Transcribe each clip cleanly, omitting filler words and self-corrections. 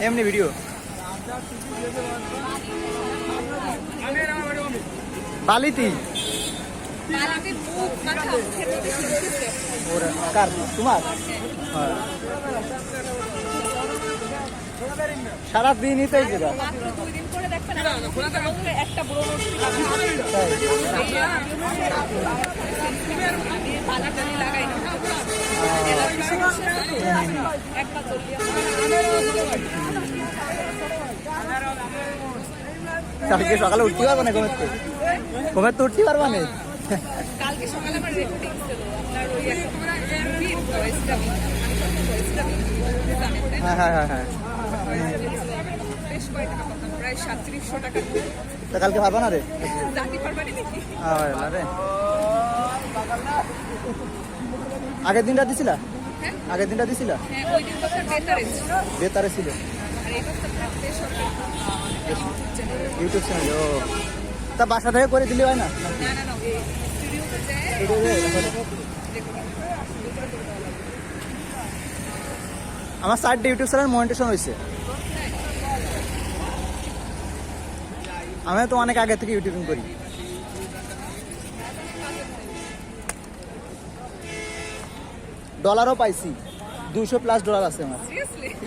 এমনি ভিডিও বালিতি কার তোমার সারাদিনই তো কালকে সকালে উঠতে পারবো না ঘুমের তো উঠতে পারবো না কালকে সকালে আমার রেকর্ডিং ছিল আপনার ওই হ্যাঁ হ্যাঁ হ্যাঁ হ্যাঁ বেশ কয় টাকা পাতাম প্রায় 3700 টাকা তা কালকে পারবো না রে জাতি পারবানি নাকি রে আগের দিনটা দিছিলা আগের দিনটা দিছিলা হ্যাঁ ওই দিন তো বেতারে ছিল বেতারে ছিল আর এই বছর ইউটিউব চ্যানেল ও তা বাসা থেকে করে দিলে হয় না না এই স্টুডিওতে আমার 4টা ইউটিউব চ্যানেল মনিটাইজেশন হয়েছে আমি তো অনেক আগে থেকে ইউটিউবিং করি ডলারও পাইছি $200+ আছে আমার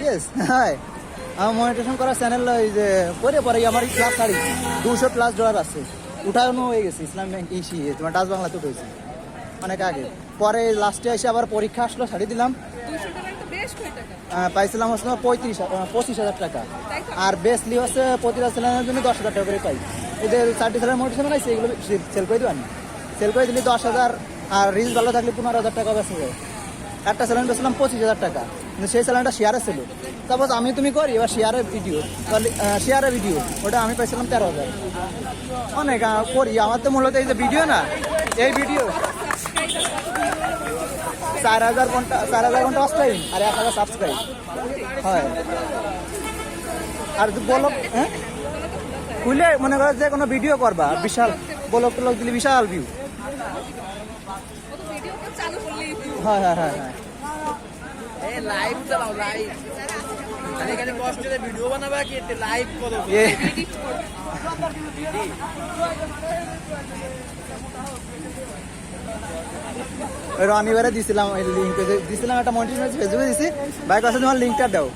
ইয়েস হ্যাঁ আমার মনিটাইজেশন করা চ্যানেল ওই যে পরে আমার ক্লাস ছাড়ি $200+ আছে উঠানো হয়ে গেছে ইসলাম ব্যাংক তোমার ডাচ বাংলাতে উঠেছি অনেক আগে পরে লাস্টে এসে আবার পরীক্ষা আসলো ছাড়িয়ে দিলাম পাইছিলাম হচ্ছে 25,000 টাকা আর বেসলি হচ্ছে প্রতিটা চ্যানেলের জন্য 10,000 টাকা করে পাই এদের 4টি চ্যানেল মোটিভেশন বানাইছে এগুলো সেল করে দেবেন সেল করে দিলে 10,000 আর রিচ ভালো থাকলে 15,000 টাকা বেঁচে যায় একটা চ্যানেল বেছিলাম 25,000 টাকা কিন্তু সেই চ্যানেলটা শেয়ারে ছিল তারপর আমি তুমি করি এবার শেয়ারের ভিডিও ওটা আমি পাইছিলাম 13,000 অনেক করি আমার তো মূলত এই যে ভিডিও না এই ভিডিও 4,000 ঘন্টা ওয়াচ টাইম আর 1,000 সাবস্ক্রাইব হয় আর বলো হ্যাঁ খুলে মনে করো যে কোনো ভিডিও করবা বিশাল ব্লগ দিলে বিশাল ভিউ হ্যাঁ হ্যাঁ হ্যাঁ হ্যাঁ লাইভ চালাও লাইভ এখানে কষ্ট করে ভিডিও বানাবা কি লাইভ করো রনিবারে দিছিলাম লিঙ্ক দিছিলাম একটা মনিটাইজেশন ফেসবুকে দিছি ভাই কাছে তোমার লিঙ্কটা দাও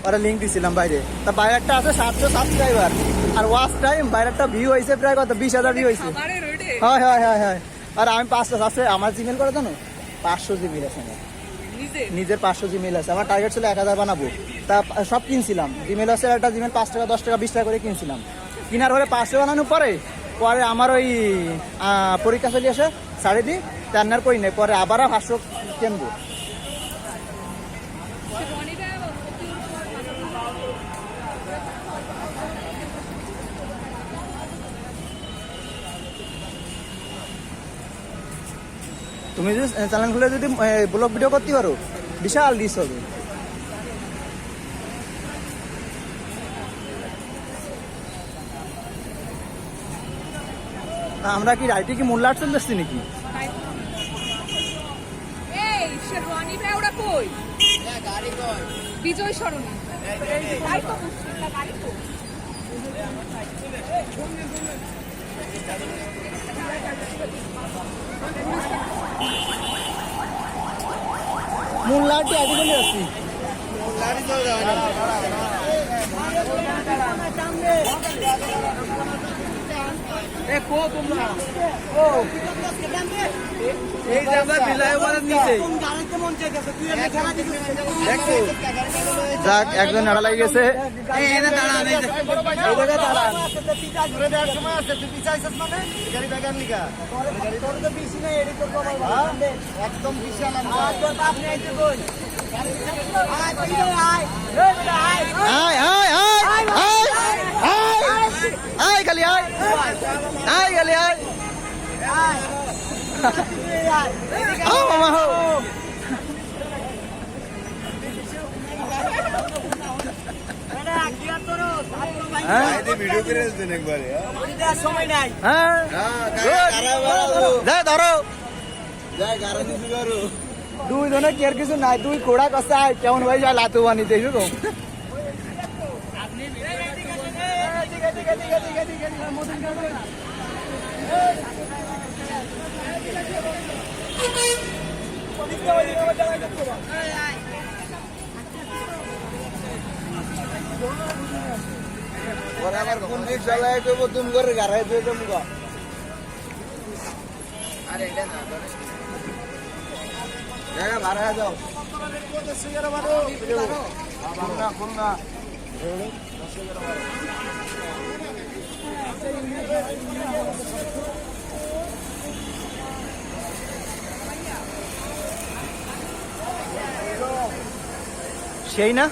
ওরা লিঙ্ক দিছিলাম বাইরে তা বাইরে একটা আছে 700 সাবস্ক্রাইবার আর ওয়াচ টাইম বাইরে একটা ভিউ হয়েছে প্রায় কত 20,000 ভিউ হয়েছে হ্যাঁ হ্যাঁ হ্যাঁ হ্যাঁ আর আমি 500 সাবস্ক্রাইব আমার জিমেল করে জানো 500 জিমেল আছে আমার নিজের 500 জিমেল আছে আমার টার্গেট ছিল 1,000 বানাবো তা সব কিনছিলাম জিমেল আছে একটা জিমেল 5 টাকা 10 টাকা 20 টাকা করে কিনছিলাম কেনার পরে 500 বানানোর পরে আমার ওই পরীক্ষা চলে আসে সাড়ে দিই রান্নার করি নাই পরে আবার 500 কিনবো তুমি যদি চ্যানেল খুলে যদি ব্লগ ভিডিও করতে পারো বিশাল রিচ হবে আমরা কি রাইটে কি মোল্লা আর্টস দেখছি নাকি বিজয় সরণি মোল্লাটি আগে চলে আসছি যাক একজন নাড়া লাগে গেছে একদম বিশাল খালি খালি মামা হো হ্যাঁ ভিডিও করে আসবেন একবারে সময় নাই হ্যাঁ যা ধরো যাই গারানি দিবারো দুই জনে কি আর কিছু নাই তুই কোড়া কষা কেমন ভাই যা লাতু বানি দেখো তো ওরা আবার কোন দিক চালায় কইব তুমি করে গারাই দিয়ে দেবো গা আরে এটা না জায়গা ভাড়া যাও খুলনা খুলনা সেই না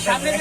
সামনে